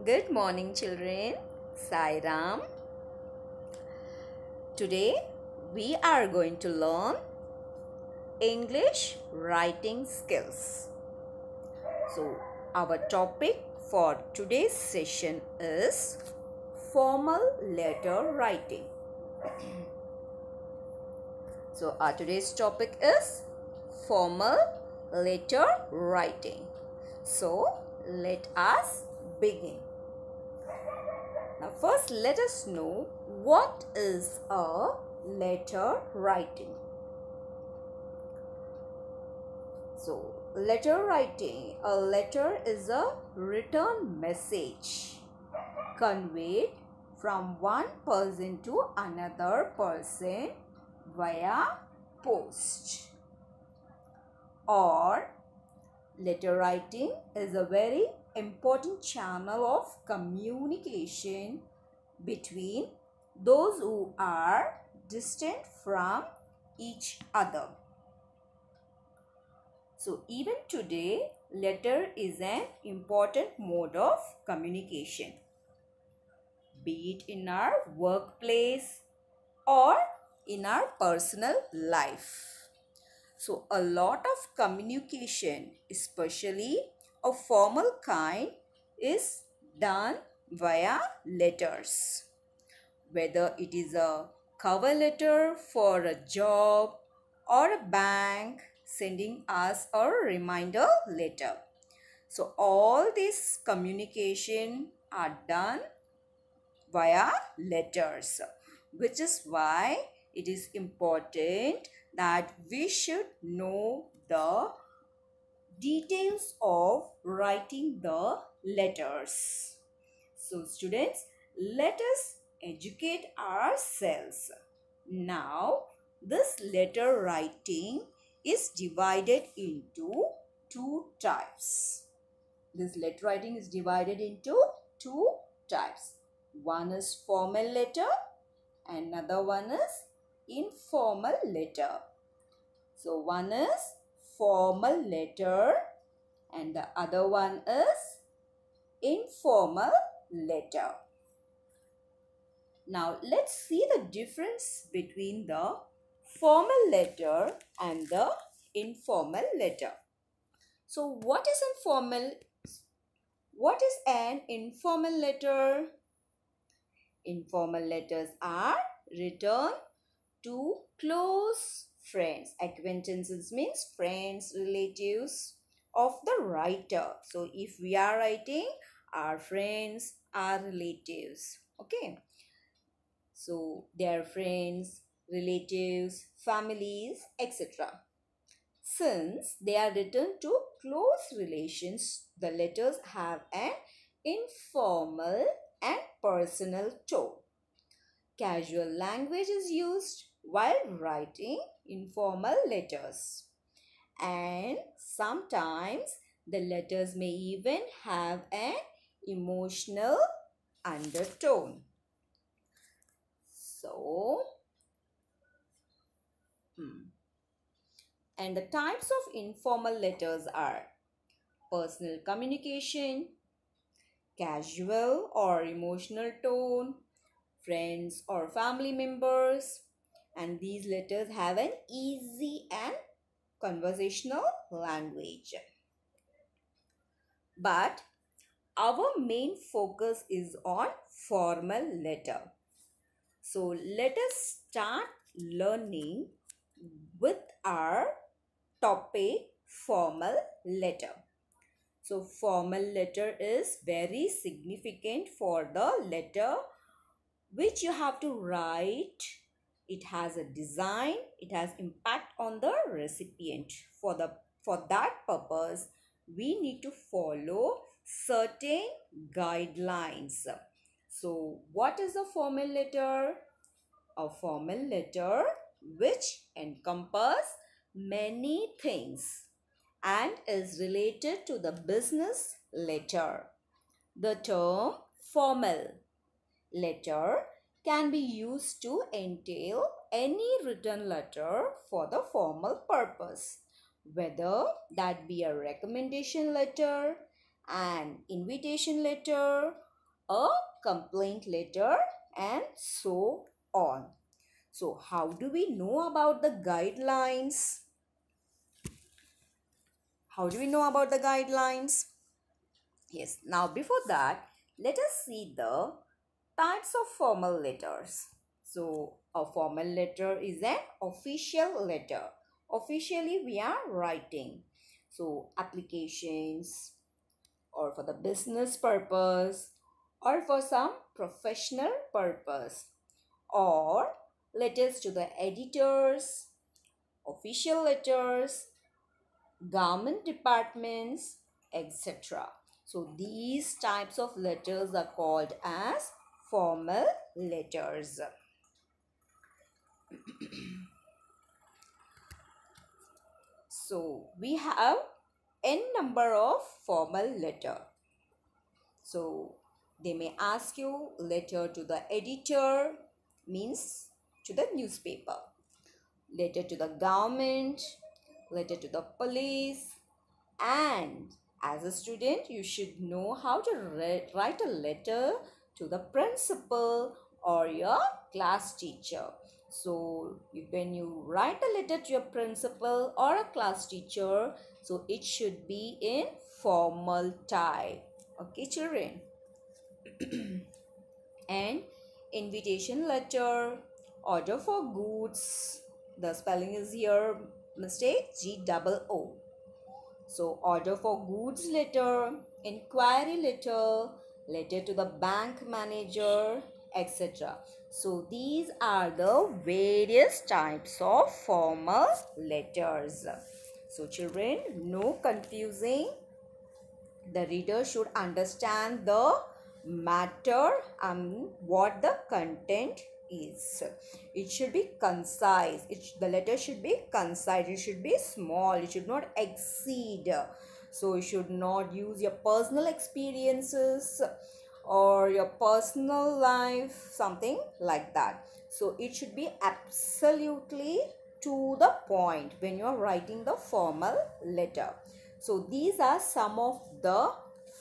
Good morning, children. Sai Ram. Today we are going to learn English writing skills. So, our topic for today's session is formal letter writing. So, our today's topic is formal letter writing. So, let us begin. Now first let us know what is a letter writing. So letter writing, a letter is a written message conveyed from one person to another person via post. Or letter writing is a very important channel of communication between those who are distant from each other. So even today, letter is an important mode of communication, be it in our workplace or in our personal life. So a lot of communication, especially a formal kind, is done via letters. Whether it is a cover letter for a job or a bank sending us a reminder letter. So all these communication are done via letters, which is why it is important that we should know the details of writing the letters. So students, let us educate ourselves. Now this letter writing is divided into two types. This letter writing is divided into two types. One is formal letter, another one is informal letter. So one is formal letter and the other one is informal letter. Now let's see the difference between the formal letter and the informal letter. So what is an informal letter? Informal letters are written to close friends. Acquaintances means friends, relatives of the writer. So if we are writing, our friends are relatives. Okay. So their friends, relatives, families, etc. Since they are written to close relations, the letters have an informal and personal tone. Casual language is used while writing informal letters. And sometimes the letters may even have an emotional undertone. So, and the types of informal letters are personal communication, casual or emotional tone, friends or family members, and these letters have an easy and conversational language. But our main focus is on formal letter. So let us start learning with our topic formal letter. So formal letter is very significant for the letter which you have to write. It has a design, it has impact on the recipient. For that purpose, we need to follow certain guidelines. So what is a formal letter? A formal letter which encompasses many things and is related to the business letter. The term formal letter can be used to entail any written letter for the formal purpose, whether that be a recommendation letter, an invitation letter, a complaint letter, and so on. So how do we know about the guidelines? How do we know about the guidelines? Yes, now before that, let us see the types of formal letters. So a formal letter is an official letter. Officially we are writing. So applications, or for the business purpose, or for some professional purpose, or letters to the editors, official letters, government departments, etc. So these types of letters are called as formal letters. So we have n number of formal letter. So they may ask you letter to the editor, means to the newspaper, letter to the government, letter to the police, and as a student you should know how to write a letter to the principal or your class teacher. So when you write a letter to your principal or a class teacher, so it should be in formal type. Okay, children. And invitation letter, order for goods, the spelling is here mistake, GOO. So order for goods letter, inquiry letter, letter to the bank manager, etc. So these are the various types of formal letters. So children, no confusing. The reader should understand the matter and what the content is. It should be concise. The letter should be concise. It should be small. It should not exceed. So you should not use your personal experiences or your personal life, something like that. So it should be absolutely to the point when you are writing the formal letter. So these are some of the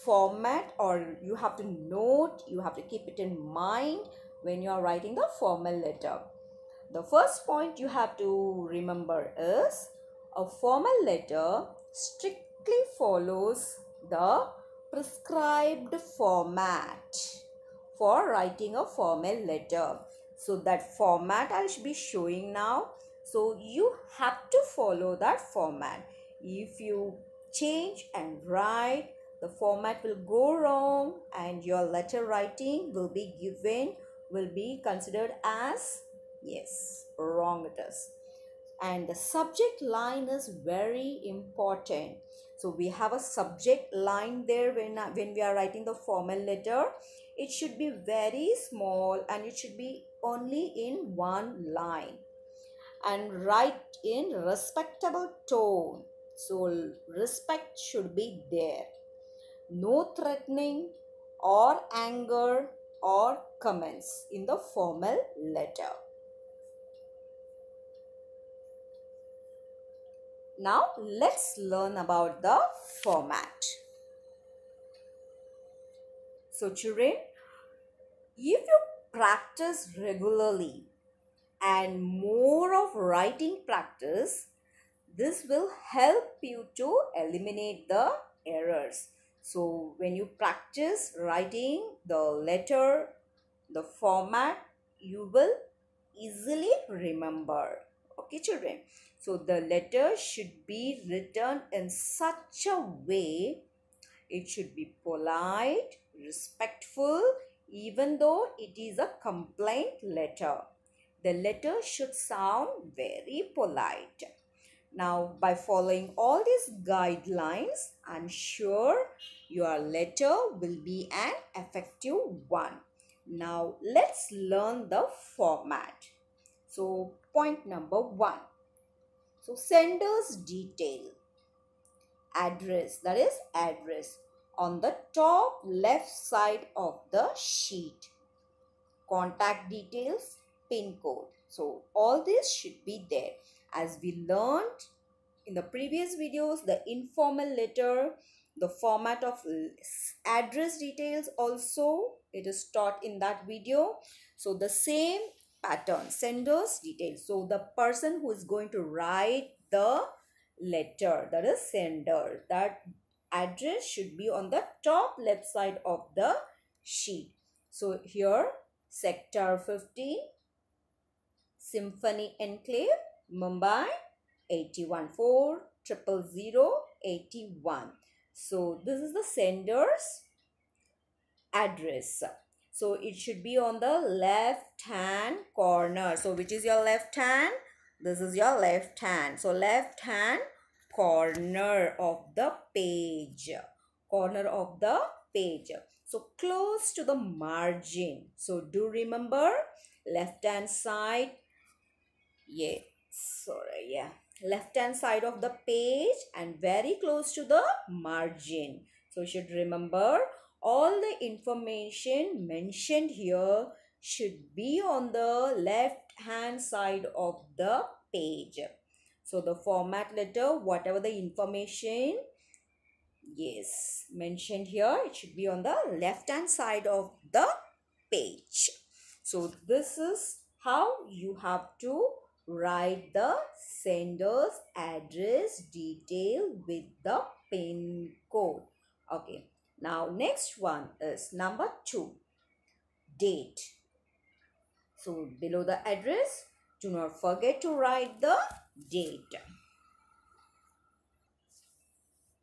format, or you have to note, you have to keep it in mind when you are writing the formal letter. The first point you have to remember is a formal letter strictly follows the prescribed format for writing a formal letter. So that format I should be showing now. So you have to follow that format. If you change and write, the format will go wrong and your letter writing will be considered as, yes, wrong it is. And the subject line is very important. So we have a subject line there when we are writing the formal letter. It should be very small and it should be only in one line, and write in respectable tone. So respect should be there. No threatening or anger or comments in the formal letter. Now let's learn about the format. So children, if you practice regularly and more of writing practice, this will help you to eliminate the errors. So when you practice writing the letter, the format, you will easily remember. Okay children, so the letter should be written in such a way, it should be polite, respectful, even though it is a complaint letter. The letter should sound very polite. Now, by following all these guidelines, I'm sure your letter will be an effective one. Now, let's learn the format. So, point number 1. So, sender's detail. Address, that is address, on the top left side of the sheet. Contact details, pin code. So all this should be there. As we learned in the previous videos, the informal letter The format of address details also, it is taught in that video. So the same pattern, sender's details. So the person who is going to write the letter, that is sender, that address should be on the top left side of the sheet. So here, sector 15, Symphony Enclave, Mumbai, 81400081. So this is the sender's address. So it should be on the left hand corner. So which is your left hand? This is your left hand. So left hand corner of the page. Corner of the page. So close to the margin. So do remember, left hand side. Left hand side of the page and very close to the margin. So you should remember, all the information mentioned here should be on the left hand side of the page. So the format letter, whatever the information mentioned here, it should be on the left hand side of the page. So this is how you have to write the sender's address detail with the pin code. Okay, now next one is number 2, date. So below the address, do not forget to write the date.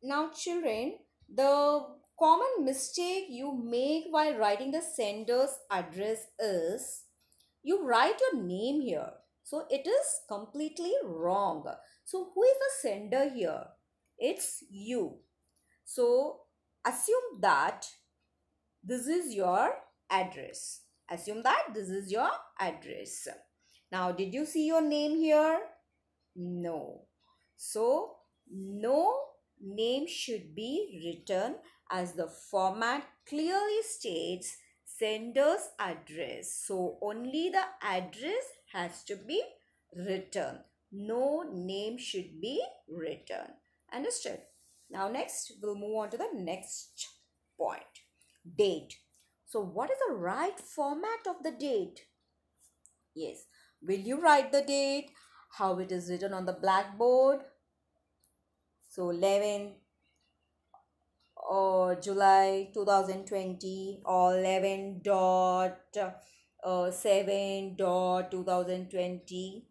Now children, the common mistake you make while writing the sender's address is you write your name here. So it is completely wrong. So who is the sender here? It's you. So assume that this is your address. Assume that this is your address. Now, did you see your name here? No. So no name should be written, as the format clearly states sender's address. So only the address has to be written. No name should be written. Understood? Now next, we'll move on to the next point. Date. So what is the right format of the date? Yes. Will you write the date? How it is written on the blackboard? So 11 or July 2020 or 11.7.2020.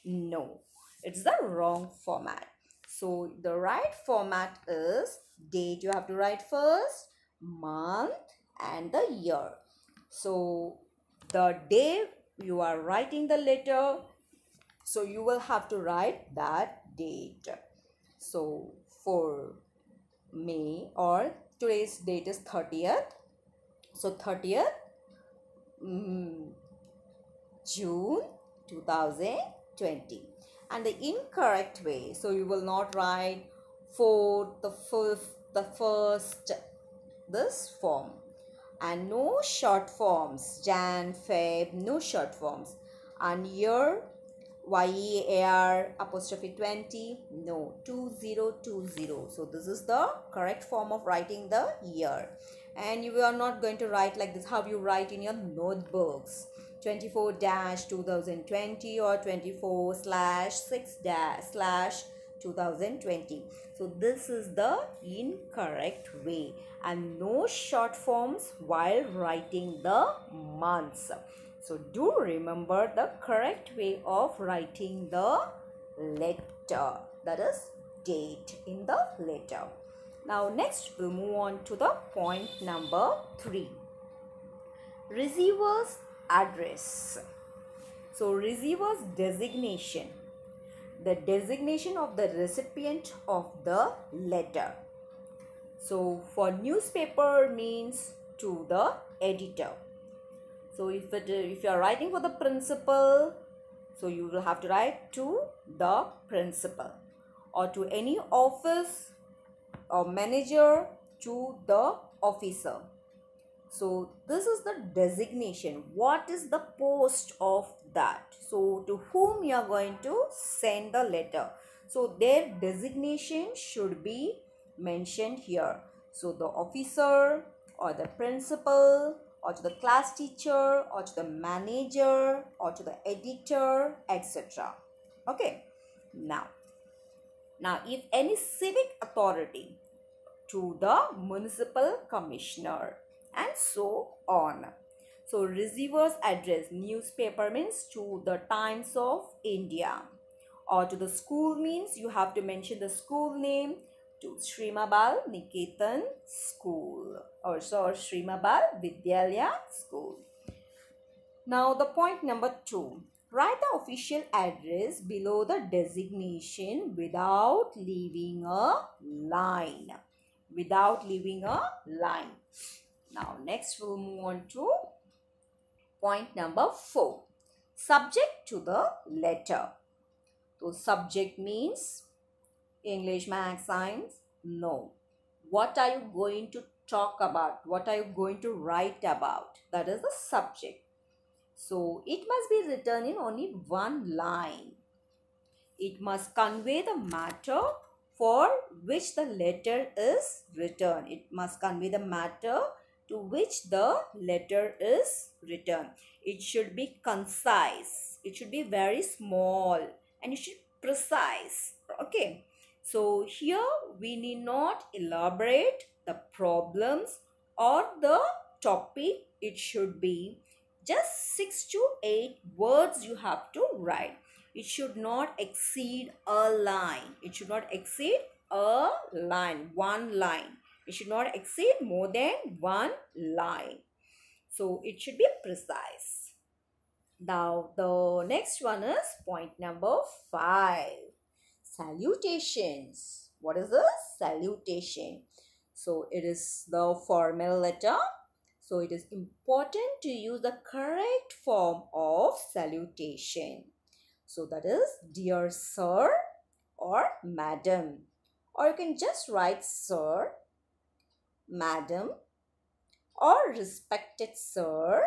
No, it's the wrong format. So the right format is date. You have to write first, month and the year. So the day you are writing the letter, so you will have to write that date. So for May, or today's date is 30th. So 30th June 2020. And the incorrect way, so you will not write 4th, the 5th, the 1st, this form. And no short forms, Jan, Feb, no short forms. And year, YEAR apostrophe 20, no, 2020. So this is the correct form of writing the year. And you are not going to write like this, how you write in your notebooks, 24-2020 or 24/6/2020. So this is the incorrect way, and no short forms while writing the months. So do remember the correct way of writing the letter, that is date in the letter. Now next we'll move on to the point number 3. Receiver's address. So receiver's designation, the designation of the recipient of the letter. So for newspaper means to the editor. So if you are writing for the principal, so you will have to write to the principal, or to any office or manager, to the officer. So this is the designation. What is the post of that? So to whom you are going to send the letter. So their designation should be mentioned here. So the officer or the principal or to the class teacher or to the manager or to the editor, etc. Okay. Now if any civic authority, to the municipal commissioner, and so on. So receiver's address, newspaper means to the Times of India, or to the school means you have to mention the school name, to Srimabal Niketan School, or Srimabal Vidyalaya School. Now the point number 2. Write the official address below the designation without leaving a line. Without leaving a line. Now next we'll move on to point number 4. Subject to the letter. So subject means English, Maths, Science? No. What are you going to talk about? What are you going to write about? That is the subject. So it must be written in only one line. It must convey the matter for which the letter is written. It must convey the matter to which the letter is written. It should be concise. It should be very small and it should be precise. Okay. So here we need not elaborate the problems or the topic. It should be just 6 to 8 words you have to write. It should not exceed a line. It should not exceed a line, one line. It should not exceed more than one line. So it should be precise. Now the next one is point number 5. Salutations. What is the salutation? So it is the formal letter. So it is important to use the correct form of salutation. So that is dear sir or madam. Or you can just write sir, madam, or respected sir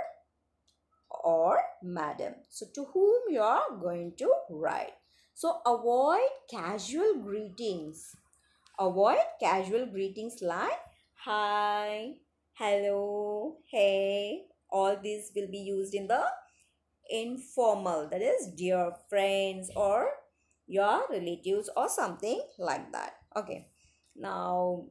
or madam. So to whom you are going to write. So avoid casual greetings. Avoid casual greetings like hi, hello, hey. All these will be used in the informal, that is dear friends or your relatives or something like that. Okay. Now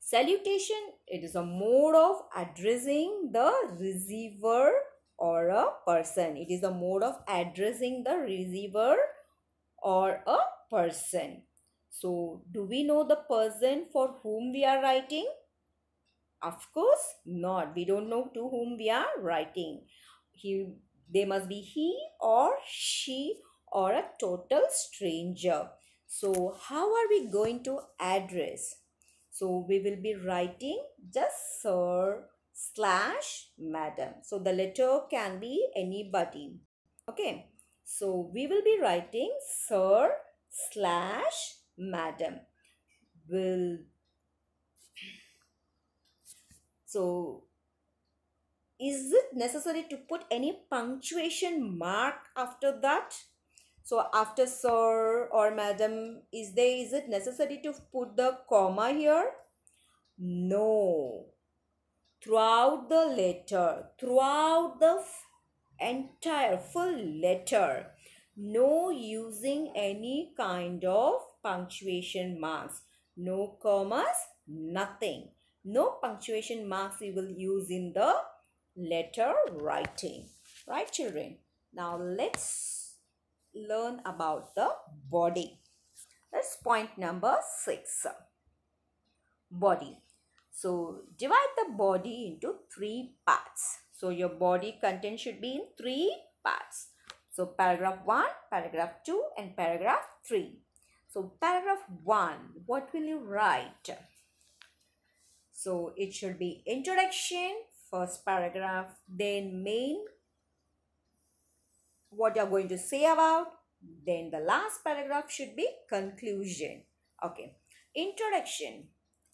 salutation, it is a mode of addressing the receiver or a person. It is a mode of addressing the receiver or a person. So do we know the person for whom we are writing? Of course not. We don't know to whom we are writing. They must be he or she or a total stranger. So how are we going to address? So we will be writing just sir slash madam. So the letter can be anybody. Okay. So we will be writing sir slash madam. So is it necessary to put any punctuation mark after that? So after sir or madam, is it necessary to put the comma here? No. Throughout the letter, throughout the entire full letter, no using any kind of punctuation marks. No commas, nothing. No punctuation marks we will use in the letter writing. Right, children? Now let's learn about the body. That's point number 6. Body. So divide the body into 3 parts. So your body content should be in 3 parts. So paragraph 1, paragraph 2 and paragraph 3. So paragraph 1, what will you write? So it should be introduction, first paragraph, then main, what you are going to say about, then the last paragraph should be conclusion. Okay, introduction.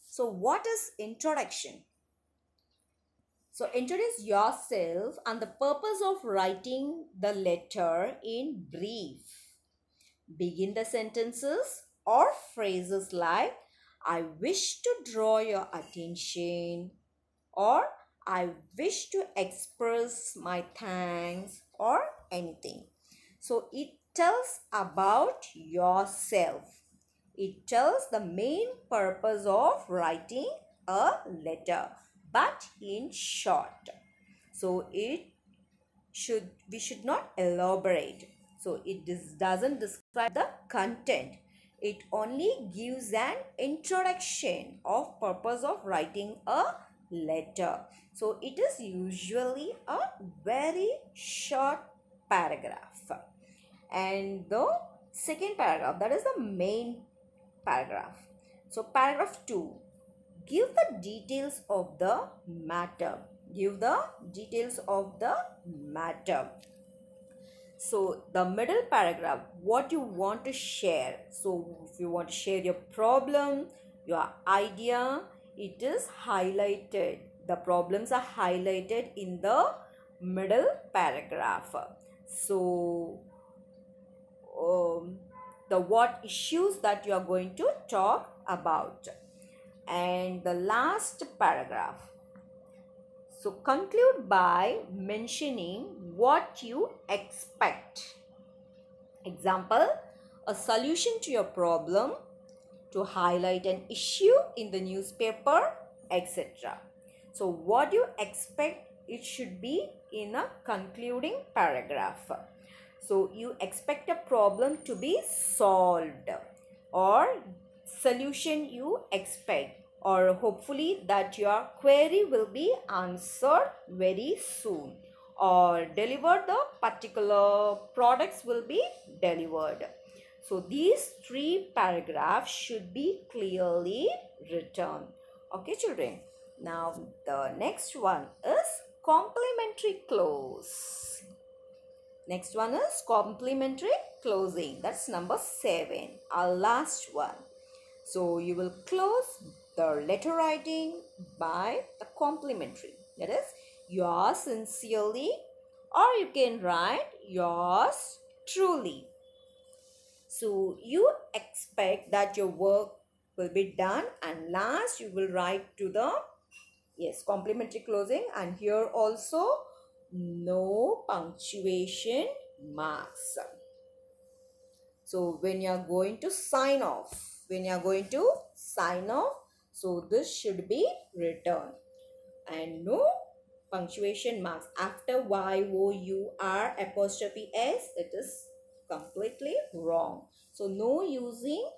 So what is introduction? So introduce yourself and the purpose of writing the letter in brief. Begin the sentences or phrases like I wish to draw your attention, or I wish to express my thanks, or anything. So it tells about yourself. It tells the main purpose of writing a letter, but in short. So we should not elaborate. So it doesn't describe the content. It only gives an introduction of purpose of writing a letter. So it is usually a very short paragraph. And the second paragraph, that is the main paragraph. So paragraph 2, give the details of the matter. Give the details of the matter. So the middle paragraph, what you want to share. So if you want to share your problem, your idea, it is highlighted. The problems are highlighted in the middle paragraph. So the what issues that you are going to talk about. And the last paragraph, so conclude by mentioning what you expect. Example, a solution to your problem, to highlight an issue in the newspaper, etc. So what you expect, it should be in a concluding paragraph. So you expect a problem to be solved, or solution you expect, or hopefully that your query will be answered very soon, or delivered, the particular products will be delivered. So these 3 paragraphs should be clearly written. Okay, children. Now the next one is complementary clause. Next one is complementary closing. That's number 7, our last one. So you will close the letter writing by the complementary. That is, yours sincerely, or you can write yours truly. So you expect that your work will be done, and last you will write to the complementary closing, and here also no punctuation marks. So when you are going to sign off, so this should be written, and no punctuation marks after Y-O-U-R apostrophe S. It is completely wrong. So no using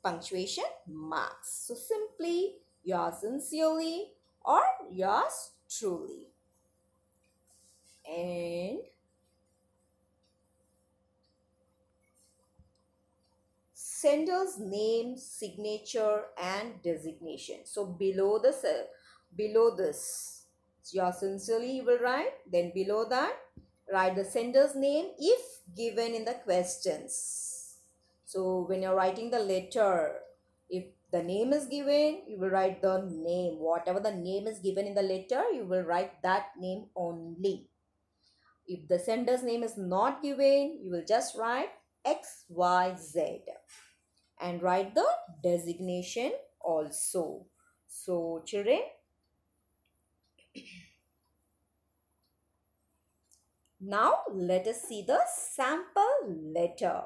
punctuation marks. So simply yours sincerely or yours truly. And sender's name, signature and designation. So below this, yours sincerely you will write. Then below that, write the sender's name if given in the questions. So when you're writing the letter, if the name is given, you will write the name. Whatever the name is given in the letter, you will write that name only. If the sender's name is not given, you will just write XYZ and write the designation also. So children, now let us see the sample letter.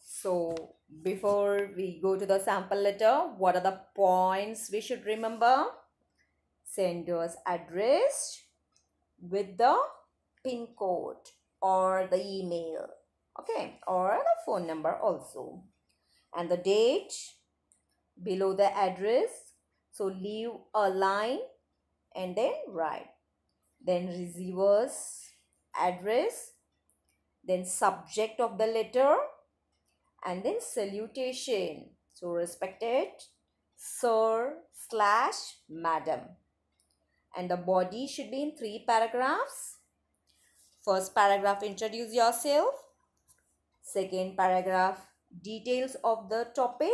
So before we go to the sample letter, what are the points we should remember? Sender's address with the PIN code or the email, okay, or the phone number also, and the date below the address. So leave a line and then write. Then receiver's address, then subject of the letter, and then salutation. So respected sir/madam. And the body should be in 3 paragraphs. First paragraph, introduce yourself. Second paragraph, details of the topic.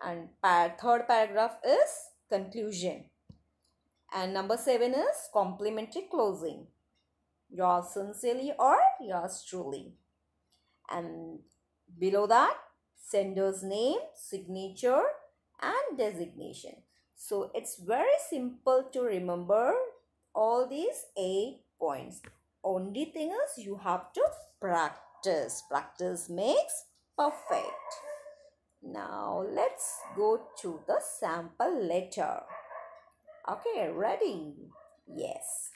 And third paragraph is conclusion. And number 7 is complimentary closing. Yours sincerely or yours truly. And below that, sender's name, signature, and designation. So it's very simple to remember all these 8 points. Only thing is you have to practice. Practice makes perfect. Now let's go to the sample letter. Okay, ready? Yes.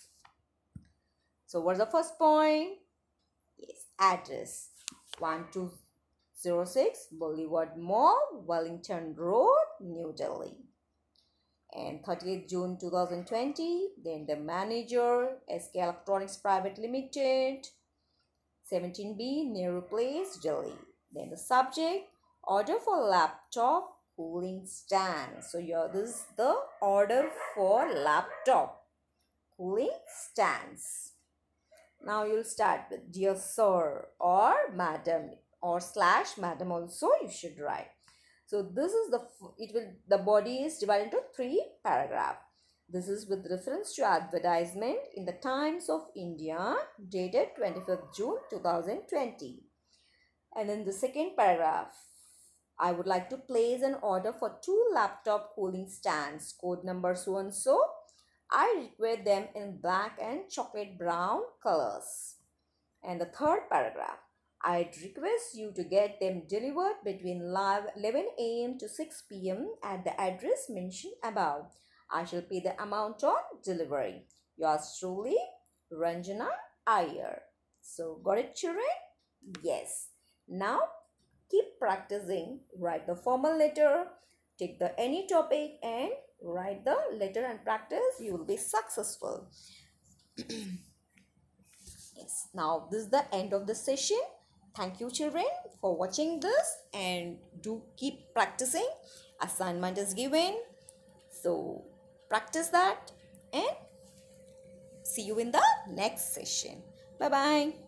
So what's the first point? Yes, address. 1206 Boulevard Mall, Wellington Road, New Delhi. And 30th June 2020, then the manager, SK Electronics Private Limited, 17B, Nehru Place, Delhi. Then the subject, order for laptop cooling stand. So here this is the order for laptop cooling stands. Now you'll start with dear sir or madam or slash madam also you should write. So this is the body is divided into 3 paragraphs. This is with reference to advertisement in the Times of India dated 25th June 2020. And in the second paragraph, I would like to place an order for 2 laptop cooling stands, code number so and so. I require them in black and chocolate brown colors. And the third paragraph, I'd request you to get them delivered between 11 a.m. to 6 p.m. at the address mentioned above. I shall pay the amount on delivery. Yours truly, Ranjana Iyer. So, got it, children? Yes. Now, keep practicing. Write the formal letter. Take the any topic and write the letter and practice. You will be successful. Yes. Now, this is the end of the session. Thank you, children, for watching this, and do keep practicing. Assignment is given. So, practice that and see you in the next session. Bye-bye.